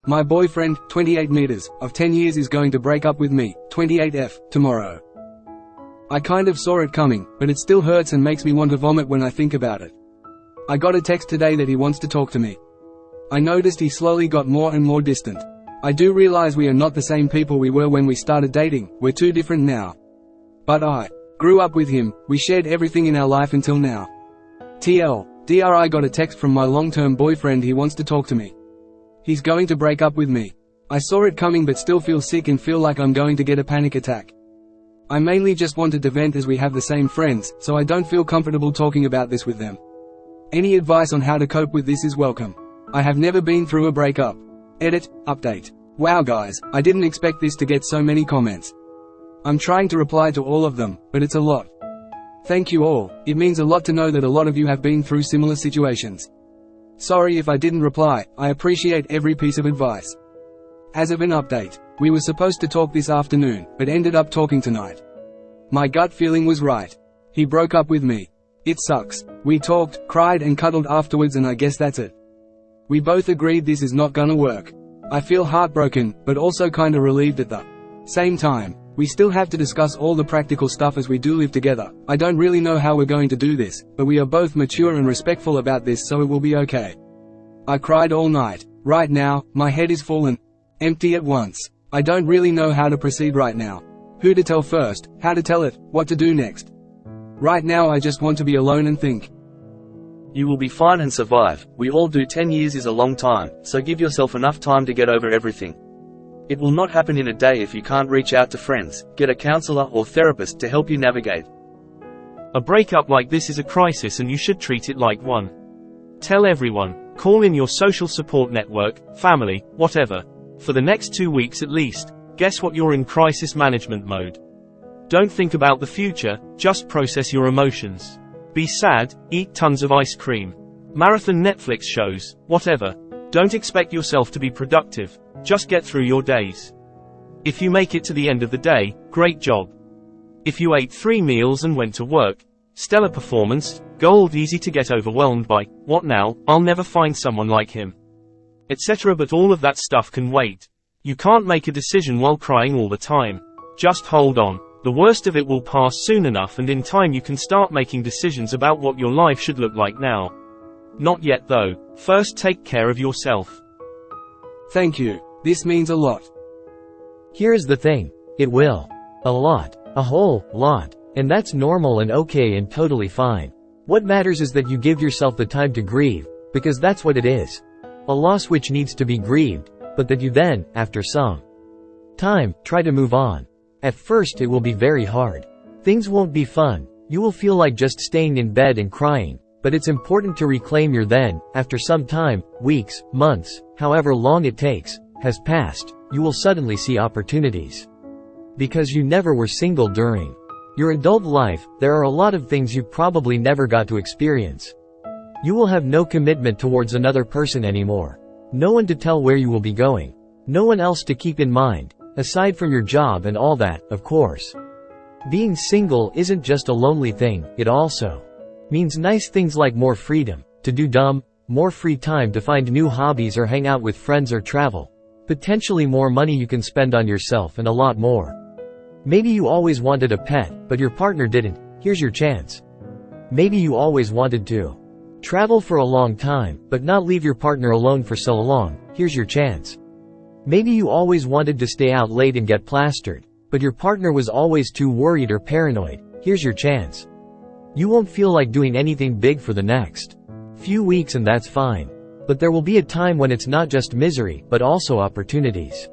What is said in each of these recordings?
My boyfriend, 28 meters, of 10 years is going to break up with me, 28F, tomorrow. I kind of saw it coming, but it still hurts and makes me want to vomit when I think about it. I got a text today that he wants to talk to me. I noticed he slowly got more and more distant. I do realize we are not the same people we were when we started dating, we're too different now. But I grew up with him, we shared everything in our life until now. TLDR, I got a text from my long-term boyfriend, he wants to talk to me. He's going to break up with me. I saw it coming but still feel sick and feel like I'm going to get a panic attack. I mainly just wanted to vent as we have the same friends, so I don't feel comfortable talking about this with them. Any advice on how to cope with this is welcome. I have never been through a breakup. Edit, update. Wow guys, I didn't expect this to get so many comments. I'm trying to reply to all of them, but it's a lot. Thank you all, it means a lot to know that a lot of you have been through similar situations. Sorry if I didn't reply, I appreciate every piece of advice. As of an update, we were supposed to talk this afternoon, but ended up talking tonight. My gut feeling was right. He broke up with me. It sucks. We talked, cried and cuddled afterwards and I guess that's it. We both agreed this is not gonna work. I feel heartbroken, but also kinda relieved at the same time. We still have to discuss all the practical stuff as we do live together. I don't really know how we're going to do this, but we are both mature and respectful about this, so it will be okay. I cried all night. Right now, my head is full and empty at once. I don't really know how to proceed right now. Who to tell first, how to tell it, what to do next. Right now I just want to be alone and think. You will be fine and survive. We all do. 10 years is a long time, so give yourself enough time to get over everything. It will not happen in a day if you can't reach out to friends, get a counselor or therapist to help you navigate. A breakup like this is a crisis and you should treat it like one. Tell everyone, call in your social support network, family, whatever. For the next 2 weeks at least, guess what, you're in crisis management mode. Don't think about the future, just process your emotions. Be sad, eat tons of ice cream. Marathon Netflix shows, whatever. Don't expect yourself to be productive, just get through your days. If you make it to the end of the day, great job. If you ate 3 meals and went to work, stellar performance. Gold. Easy to get overwhelmed by, what now, I'll never find someone like him, etc. But all of that stuff can wait. You can't make a decision while crying all the time. Just hold on. The worst of it will pass soon enough and in time you can start making decisions about what your life should look like now. Not yet though. First take care of yourself. Thank you. This means a lot. Here's the thing. It will. A lot. A whole lot. And that's normal and okay and totally fine. What matters is that you give yourself the time to grieve, because that's what it is. A loss which needs to be grieved, but that you then, after some time, try to move on. At first it will be very hard. Things won't be fun. You will feel like just staying in bed and crying. But it's important to reclaim your then, after some time, weeks, months, however long it takes, has passed, you will suddenly see opportunities. Because you never were single during your adult life, there are a lot of things you probably never got to experience. You will have no commitment towards another person anymore. No one to tell where you will be going. No one else to keep in mind, aside from your job and all that, of course. Being single isn't just a lonely thing, it also means nice things like more freedom to do dumb, more free time to find new hobbies or hang out with friends or travel. Potentially more money you can spend on yourself and a lot more. Maybe you always wanted a pet, but your partner didn't. Here's your chance. Maybe you always wanted to travel for a long time, but not leave your partner alone for so long. Here's your chance. Maybe you always wanted to stay out late and get plastered, but your partner was always too worried or paranoid. Here's your chance. You won't feel like doing anything big for the next few weeks and that's fine. But there will be a time when it's not just misery, but also opportunities.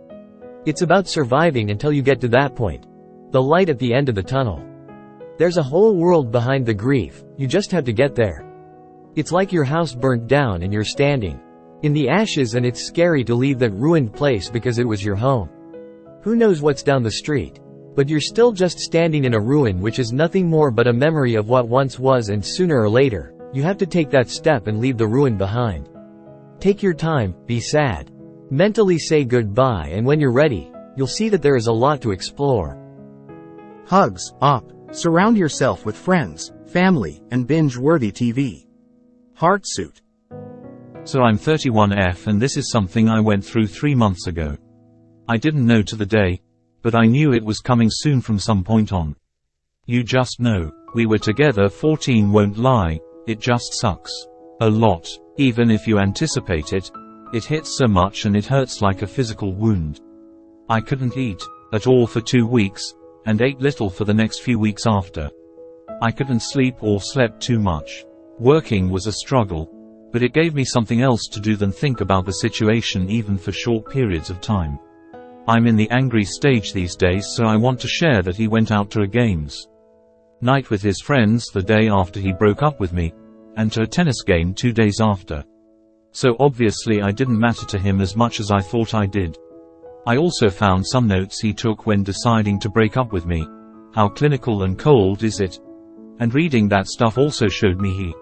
It's about surviving until you get to that point. The light at the end of the tunnel. There's a whole world behind the grief, you just have to get there. It's like your house burnt down and you're standing in the ashes and it's scary to leave that ruined place because it was your home. Who knows what's down the street? But you're still just standing in a ruin which is nothing more but a memory of what once was, and sooner or later, you have to take that step and leave the ruin behind. Take your time, be sad. Mentally say goodbye, and when you're ready, you'll see that there is a lot to explore. Hugs up. Surround yourself with friends, family, and binge-worthy TV. Heart suit. So I'm 31F and this is something I went through 3 months ago. I didn't know to the day, but I knew it was coming soon from some point on. You just know. We were together 14, won't lie, it just sucks. A lot. Even if you anticipate it, it hits so much and it hurts like a physical wound. I couldn't eat at all for 2 weeks, and ate little for the next few weeks after. I couldn't sleep or slept too much. Working was a struggle, but it gave me something else to do than think about the situation even for short periods of time. I'm in the angry stage these days, so I want to share that he went out to a games night with his friends the day after he broke up with me, and to a tennis game 2 days after. So obviously I didn't matter to him as much as I thought I did. I also found some notes he took when deciding to break up with me. How clinical and cold is it? And reading that stuff also showed me he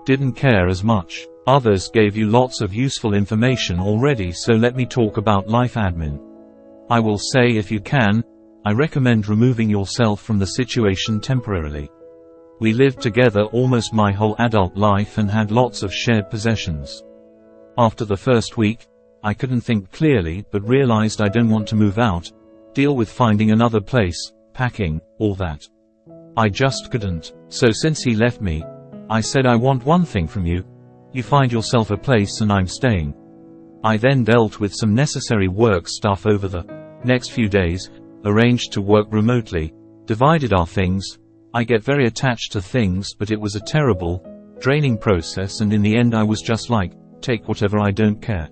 didn't care as much. Others gave you lots of useful information already, so let me talk about life admin. I will say, if you can, I recommend removing yourself from the situation temporarily. We lived together almost my whole adult life and had lots of shared possessions. After the first week, I couldn't think clearly but realized I don't want to move out, deal with finding another place, packing, all that. I just couldn't. So since he left me, I said, I want one thing from you. You find yourself a place and I'm staying. I then dealt with some necessary work stuff over the next few days, arranged to work remotely, divided our things. I get very attached to things, but it was a terrible, draining process, and in the end I was just like, take whatever, I don't care.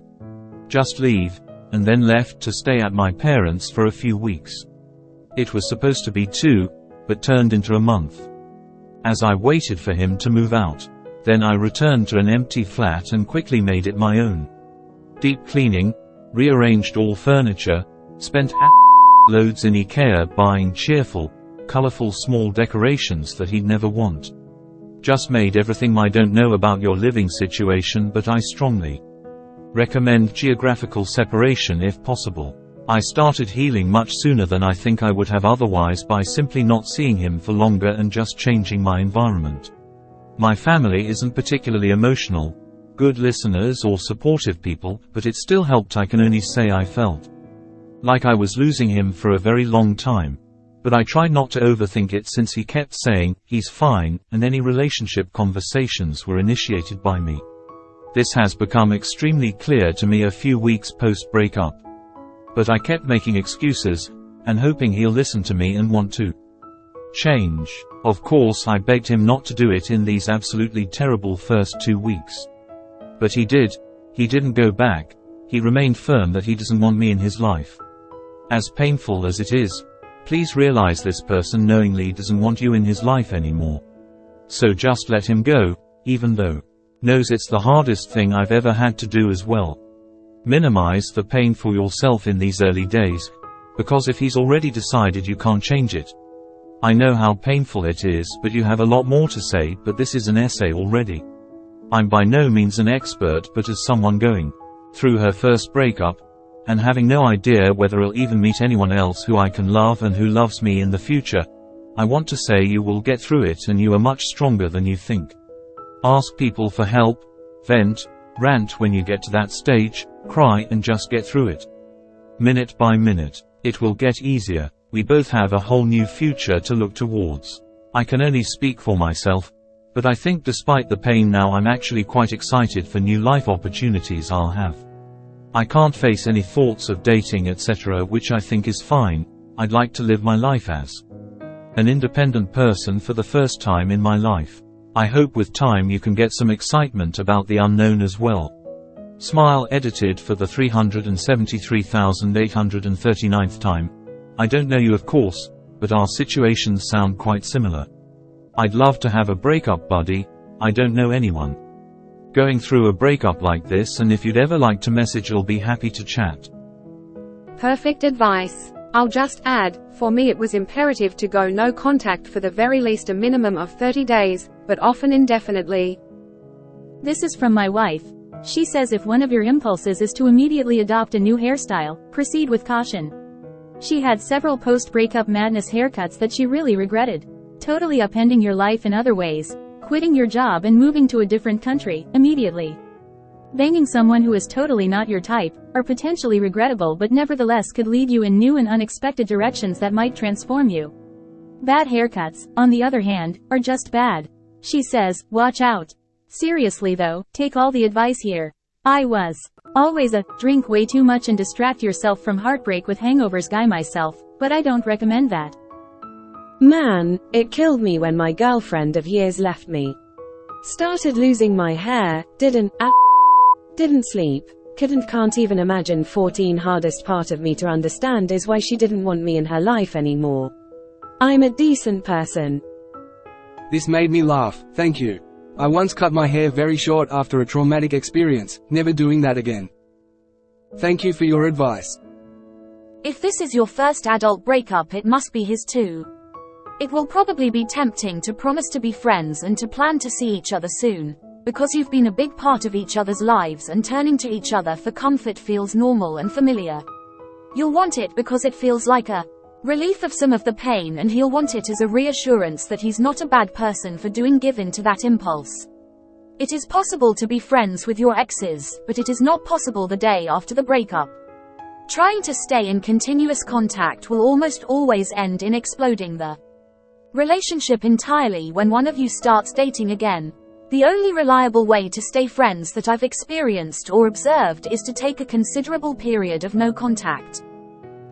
Just leave, and then left to stay at my parents' for a few weeks. It was supposed to be 2, but turned into a month. As I waited for him to move out, then I returned to an empty flat and quickly made it my own. Deep cleaning, rearranged all furniture, spent loads in IKEA buying cheerful, colorful small decorations that he'd never want. Just made everything. I don't know about your living situation, but I strongly recommend geographical separation if possible. I started healing much sooner than I think I would have otherwise by simply not seeing him for longer and just changing my environment. My family isn't particularly emotional, good listeners or supportive people, but it still helped. I can only say I felt like I was losing him for a very long time. But I tried not to overthink it, since he kept saying, he's fine, and any relationship conversations were initiated by me. This has become extremely clear to me a few weeks post-breakup. But I kept making excuses, and hoping he'll listen to me and want to change. Of course I begged him not to do it in these absolutely terrible first 2 weeks. But he did. He didn't go back. He remained firm that he doesn't want me in his life. As painful as it is, please realize this person knowingly doesn't want you in his life anymore. So just let him go, even though knows it's the hardest thing I've ever had to do as well. Minimize the pain for yourself in these early days, because if he's already decided you can't change it. I know how painful it is, but you have a lot more to say, but this is an essay already. I'm by no means an expert, but as someone going through her first breakup, and having no idea whether I'll even meet anyone else who I can love and who loves me in the future, I want to say you will get through it, and you are much stronger than you think. Ask people for help, vent, rant when you get to that stage, cry, and just get through it. Minute by minute. It will get easier. We both have a whole new future to look towards. I can only speak for myself, but I think despite the pain now, I'm actually quite excited for new life opportunities I'll have. I can't face any thoughts of dating etc., which I think is fine. I'd like to live my life as an independent person for the first time in my life. I hope with time you can get some excitement about the unknown as well. Smile, edited for the 373,839th time. I don't know you of course, but our situations sound quite similar. I'd love to have a breakup buddy. I don't know anyone going through a breakup like this, and if you'd ever like to message, I'll be happy to chat. Perfect advice. I'll just add, for me it was imperative to go no contact for the very least a minimum of 30 days, but often indefinitely. This is from my wife. She says if one of your impulses is to immediately adopt a new hairstyle, proceed with caution. She had several post-breakup madness haircuts that she really regretted. Totally upending your life in other ways. Quitting your job and moving to a different country, immediately. Banging someone who is totally not your type, or potentially regrettable but nevertheless could lead you in new and unexpected directions that might transform you. Bad haircuts, on the other hand, are just bad. She says, watch out. Seriously though, take all the advice here. I was always a drink way too much and distract yourself from heartbreak with hangovers guy myself, but I don't recommend that. Man, it killed me when my girlfriend of years left me. Started losing my hair, didn't sleep, can't even imagine. 14 hardest part of me to understand is why she didn't want me in her life anymore. I'm a decent person. This made me laugh, thank you. I once cut my hair very short after a traumatic experience, never doing that again. Thank you for your advice. If this is your first adult breakup, it must be his too. It will probably be tempting to promise to be friends and to plan to see each other soon, because you've been a big part of each other's lives and turning to each other for comfort feels normal and familiar. You'll want it because it feels like a relief of some of the pain, and he'll want it as a reassurance that he's not a bad person for give in to that impulse. It is possible to be friends with your exes, but it is not possible the day after the breakup. Trying to stay in continuous contact will almost always end in exploding the relationship entirely when one of you starts dating again. The only reliable way to stay friends that I've experienced or observed is to take a considerable period of no contact.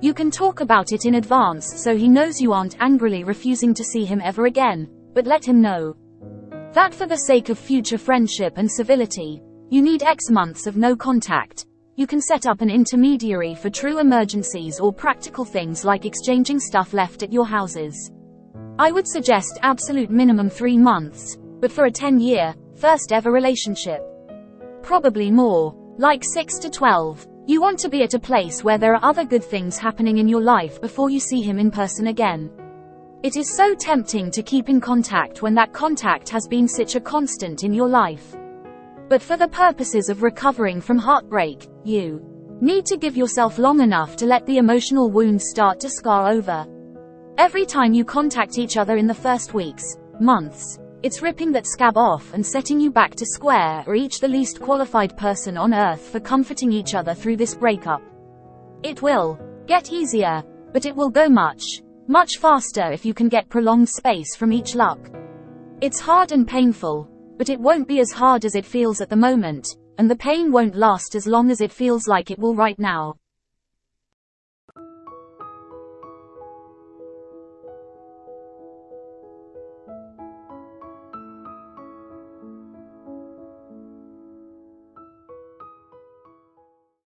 You can talk about it in advance so he knows you aren't angrily refusing to see him ever again, but let him know that for the sake of future friendship and civility, you need X months of no contact. You can set up an intermediary for true emergencies or practical things like exchanging stuff left at your houses. I would suggest absolute minimum 3 months, but for a 10-year, first ever relationship, probably more, like 6 to 12. You want to be at a place where there are other good things happening in your life before you see him in person again. It is so tempting to keep in contact when that contact has been such a constant in your life. But for the purposes of recovering from heartbreak, you need to give yourself long enough to let the emotional wounds start to scar over. Every time you contact each other in the first weeks, months, it's ripping that scab off and setting you back to square or each the least qualified person on earth for comforting each other through this breakup. It will get easier, but it will go much faster if you can get prolonged space from each luck. It's hard and painful, but it won't be as hard as it feels at the moment, and the pain won't last as long as it feels like it will right now.